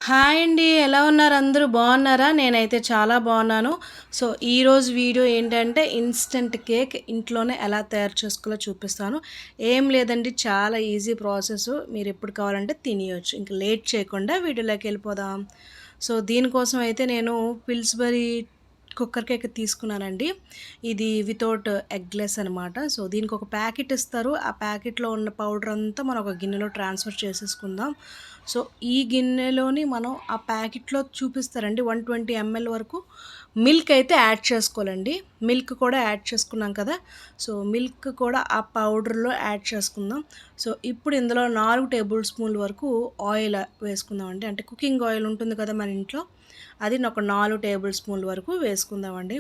Hi అండి. ఎలా ఉన్నారు అందరూ? బాగున్నారా? నేనైతే చాలా బాగున్నాను. సో, ఈరోజు వీడియో ఏంటంటే ఇన్‌స్టంట్ కేక్ ఇంట్లోనే ఎలా తయారు చేసుకోవాలో చూపిస్తాను. ఏం లేదండి, చాలా ఈజీ ప్రాసెస్. మీరు ఎప్పుడు కావాలంటే తినేయొచ్చు. ఇంక లేట్ చేయకుండా వీడియోలోకెళ్ళిపోదాం. సో, దీనికోసం అయితే నేను పిల్స్‌బరీ కుక్కర్ కేక్ తీసుకున్నానండి. ఇది వితౌట్ ఎగ్‌లెస్ అనమాట. సో, దీనికొక ప్యాకెట్ ఇస్తారు. ఆ ప్యాకెట్‌లో ఉన్న పౌడర్ అంతా మనం ఒక గిన్నెలో ట్రాన్స్‌ఫర్ చేసేసుకుందాం. సో, ఈ గిన్నెలోని మనం ఆ ప్యాకెట్‌లో చూపిస్తారండి 120 ఎంఎల్ వరకు మిల్క్ అయితే యాడ్ చేసుకోవాలండి. మిల్క్ కూడా యాడ్ చేసుకున్నాం కదా! సో, మిల్క్ కూడా ఆ పౌడర్‌లో యాడ్ చేసుకుందాం. సో, ఇప్పుడు ఇందులో 4 టేబుల్ స్పూన్ల వరకు ఆయిల్ వేసుకుందామండి. అంటే కుకింగ్ ఆయిల్ ఉంటుంది కదా మన ఇంట్లో, అది ఒక 4 టేబుల్ స్పూన్ల వరకు వేసుకుందామండి.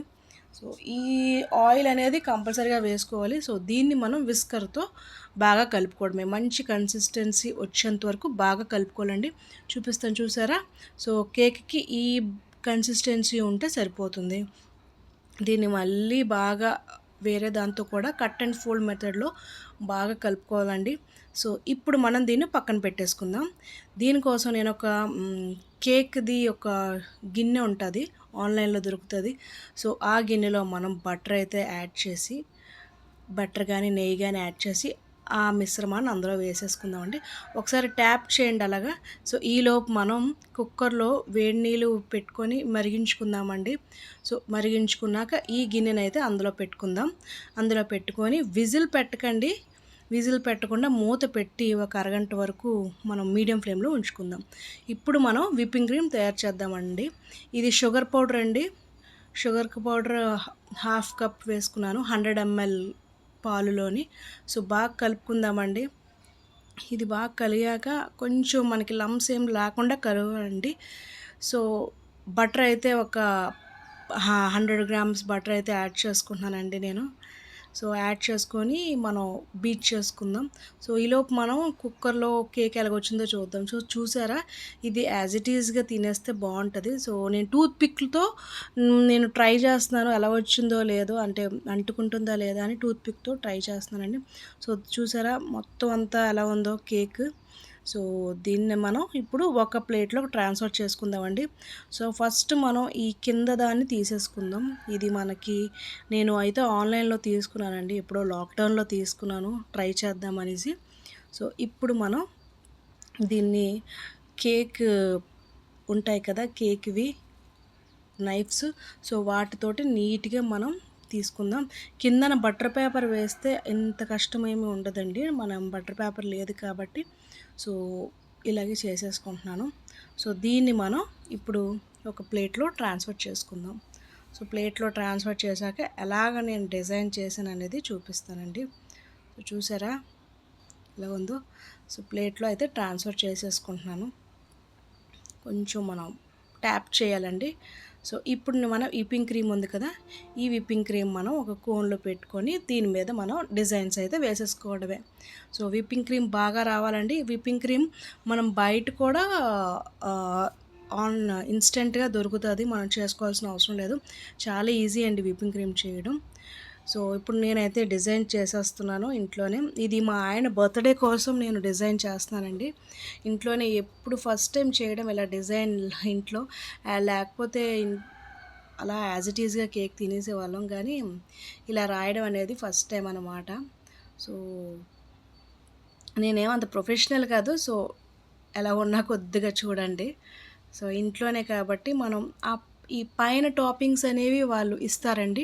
సో, ఈ ఆయిల్ అనేది కంపల్సరీగా వేసుకోవాలి. సో, దీన్ని మనం విస్కర్‌తో బాగా కలుపుకోవడమే. మంచి కన్సిస్టెన్సీ వచ్చేంత వరకు బాగా కలుపుకోవాలండి. చూపిస్తాను చూసారా? సో, కేక్‌కి ఈ కన్సిస్టెన్సీ ఉంటే సరిపోతుంది. దీన్ని మళ్ళీ బాగా వేరే దాంతో కూడా కట్ అండ్ ఫోల్డ్ మెథడ్‌లో బాగా కలుపుకోవాలండి. సో, ఇప్పుడు మనం దీన్ని పక్కన పెట్టేసుకుందాం. దీనికోసం నేనొక కేక్‌ది ఒక గిన్నె ఉంటది. ఆన్‌లైన్‌లో దొరుకుతది. సో, ఆ గిన్నెలో మనం బటర్ అయితే యాడ్ చేసి, బటర్ గానీ, నెయ్యి గానీ యాడ్ చేసి ఆ మిశ్రమాన్ని అందులో వేసేసుకుందామండి. ఒకసారి ట్యాప్ చేయండి అలాగా. సో, ఈలోపు మనం కుక్కర్‌లో వేడి నీళ్ళు పెట్టుకొని మరిగించుకుందామండి. సో, మరిగించుకున్నాక ఈ గిన్నెనైతే అందులో పెట్టుకుందాం. అందులో పెట్టుకొని విజిల్ పెట్టకండి. విజిల్ పెట్టకుండా మూత పెట్టి ఒక అరగంట వరకు మనం మీడియం ఫ్లేమ్‌లో ఉంచుకుందాం. ఇప్పుడు మనం విప్పింగ్ క్రీమ్ తయారు చేద్దామండి. ఇది షుగర్ పౌడర్ అండి. షుగర్ పౌడర్ హాఫ్ కప్ వేసుకున్నాను 100 ఎంఎల్ పాలులోని. సో, బాగా కలుపుకుందామండి. ఇది బాగా కలిగాక కొంచెం మనకి లంప్స్ ఏం లేకుండా కలవాలండి. సో, బటర్ అయితే ఒక 100 గ్రామ్స్ బటర్ అయితే యాడ్ చేసుకుంటున్నానండి నేను. సో, యాడ్ చేసుకొని మనం బీట్ చేసుకుందాం. సో, ఈలోపు మనం కుక్కర్‌లో కేక్ ఎలాగొచ్చిందో చూద్దాం. సో, చూసారా? ఇది యాజ్ ఇట్ ఈస్‌గా తినేస్తే బావుంటది. సో, నేను టూత్ పిక్‌తో నేను ట్రై చేస్తున్నాను ఎలా వచ్చిందో లేదో, అంటే అంటుకుంటుందా లేదా అని టూత్ పిక్‌తో ట్రై చేస్తున్నానండి. సో, చూసారా మొత్తం అంతా ఎలా ఉందో కేక్. సో, దీన్ని మనం ఇప్పుడు ఒక ప్లేట్‌లోకి ట్రాన్స్‌ఫర్ చేసుకుందామండి. సో, ఫస్ట్ మనం ఈ కింద దాన్ని తీసేసుకుందాం. ఇది మనకి నేను అయితే ఆన్‌లైన్‌లో తీసుకున్నానండి. ఎప్పుడో లాక్‌డౌన్‌లో తీసుకున్నాను ట్రై చేద్దామనేసి. సో, ఇప్పుడు మనం దీన్ని కేక్ ఉంటాయి కదా! కేక్‌వి నైఫ్స్. సో, వాటితోటి నీట్‌గా మనం తీసుకుందాం. కిందన బటర్ పేపర్ వేస్తే ఇంత కష్టమేమి ఉండదండి. మనం బటర్ పేపర్ లేదు కాబట్టి. సో, ఇలాగే చేసేసుకుంటున్నాను. సో, దీన్ని మనం ఇప్పుడు ఒక ప్లేట్‌లో ట్రాన్స్‌ఫర్ చేసుకుందాం. సో, ప్లేట్‌లో ట్రాన్స్‌ఫర్ చేశాక ఎలాగ నేను డిజైన్ చేశాననేది చూపిస్తానండి. సో, చూసారా ఎలా ఉందో? సో, ప్లేట్‌లో అయితే ట్రాన్స్‌ఫర్ చేసేసుకుంటున్నాను. కొంచెం మనం ట్యాప్ చేయాలండి. సో, ఇప్పుడు మనం విప్పింగ్ క్రీమ్ ఉంది కదా! ఈ విప్పింగ్ క్రీమ్ మనం ఒక కోన్‌లో పెట్టుకొని దీని మీద మనం డిజైన్స్ అయితే వేసేసుకోవడమే. సో, విప్పింగ్ క్రీమ్ బాగా రావాలండి. విప్పింగ్ క్రీమ్ మనం బయట కూడా ఆహ్, ఆన్ ఇన్‌స్టంట్‌గా దొరుకుతది. మనం చేసుకోవాల్సిన అవసరం లేదు. చాలా ఈజీ అండి విప్పింగ్ క్రీమ్ చేయడం. సో, ఇప్పుడు నేనైతే డిజైన్ చేసేస్తున్నాను ఇంట్లోనే. ఇది మా ఆయన బర్త్‌డే కోసం నేను డిజైన్ చేస్తున్నానండి. ఇంట్లోనే ఎప్పుడు ఫస్ట్ టైం చేయడం ఇలా డిజైన్ ఇంట్లో. లేకపోతే అలా యాజ్ ఇట్ ఈస్‌గా కేక్ తినేసేవాళ్ళం కానీ, ఇలా రాయడం అనేది ఫస్ట్ టైం అనమాట. సో, నేనేమంత ప్రొఫెషనల్ కాదు. సో, ఎలా ఉన్నా కొద్దిగా చూడండి. సో, ఇంట్లోనే కాబట్టి మనం ఈ పైన టాపింగ్స్ అనేవి వాళ్ళు ఇస్తారండి.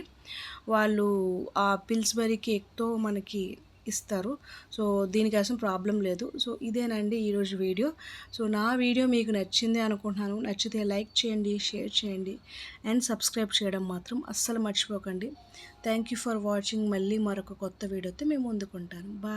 వాళ్ళు ఆ పిల్స్‌బరీ కేక్‌తో మనకి ఇస్తారు. సో, దీనికి అసలు ప్రాబ్లమ్ లేదు. సో, ఇదేనండి ఈరోజు వీడియో. సో, నా వీడియో మీకు నచ్చింది అనుకుంటున్నాను. నచ్చితే లైక్ చేయండి, షేర్ చేయండి అండ్ సబ్స్క్రైబ్ చేయడం మాత్రం అస్సలు మర్చిపోకండి. Thank you for watching. మళ్ళీ మరొక కొత్త వీడియోతో మీ ముందుకుంటాను. బాయ్.